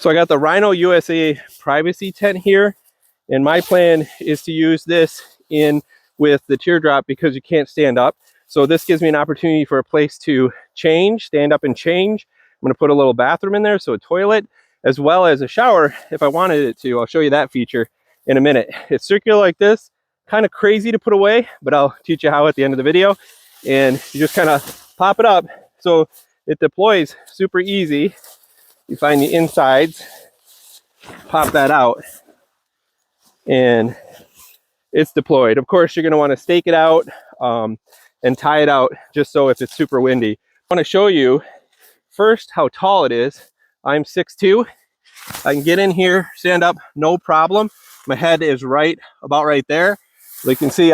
So I got the Rhino USA privacy tent here, and my plan is to use this in with the teardrop because you can't stand up. So this gives me an opportunity for a place to change, stand up and change. I'm going to put a little bathroom in there, so a toilet, as well as a shower if I wanted it to. I'll show you that feature in a minute. It's circular like this, kind of crazy to put away, but I'll teach you how at the end of the video. And you just kind of pop it up so it deploys super easy. You find the insides, pop that out, and it's deployed. Of course, you're going to want to stake it out and tie it out just so if it's super windy. I want to show you first how tall it is. I'm 6'2". I can get in here, stand up, no problem. My head is about right there. You can see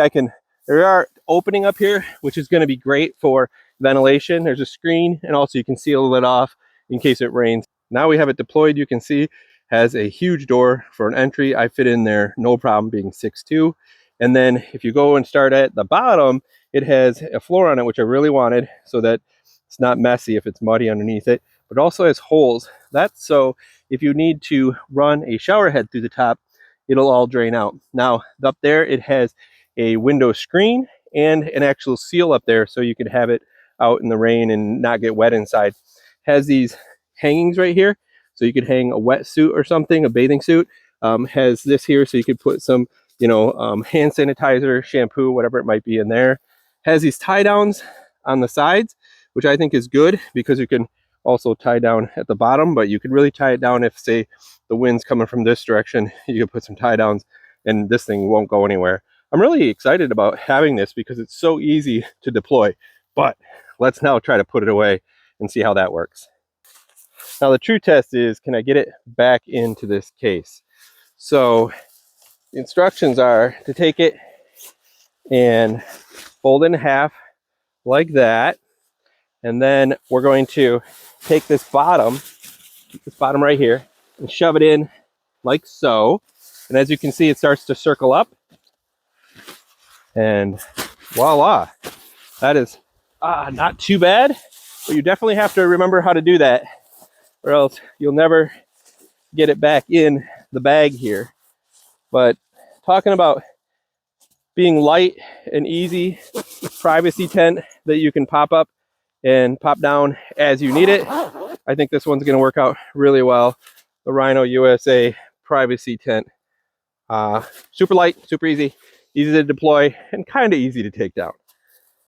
there are opening up here, which is going to be great for ventilation. There's a screen, and also you can seal it off in case it rains. Now we have it deployed. You can see has a huge door for an entry. I fit in there no problem, being 6'2". And then if you go and start at the bottom, it has a floor on it, which I really wanted so that it's not messy if it's muddy underneath it, but also has holes. That's so if you need to run a shower head through the top, it'll all drain out. Now up there, it has a window screen and an actual seal up there so you can have it out in the rain and not get wet inside. Has these hangings right here, so you could hang a wetsuit or something, a bathing suit. Has this here so you could put some, hand sanitizer, shampoo, whatever it might be in there. Has these tie downs on the sides, which I think is good because you can also tie down at the bottom, but you could really tie it down if, say, the wind's coming from this direction. You could put some tie downs and this thing won't go anywhere. I'm really excited about having this because it's so easy to deploy, but let's now try to put it away and see how that works. Now the true test is, can I get it back into this case? So the instructions are to take it and fold it in half like that. And then we're going to take this bottom right here, and shove it in like so. And as you can see, it starts to circle up. And voila, that is not too bad. But you definitely have to remember how to do that, or else you'll never get it back in the bag here. But talking about being light and easy, privacy tent that you can pop up and pop down as you need it, I think this one's going to work out really well. The Rhino USA privacy tent. Super light, super easy to deploy, and kind of easy to take down.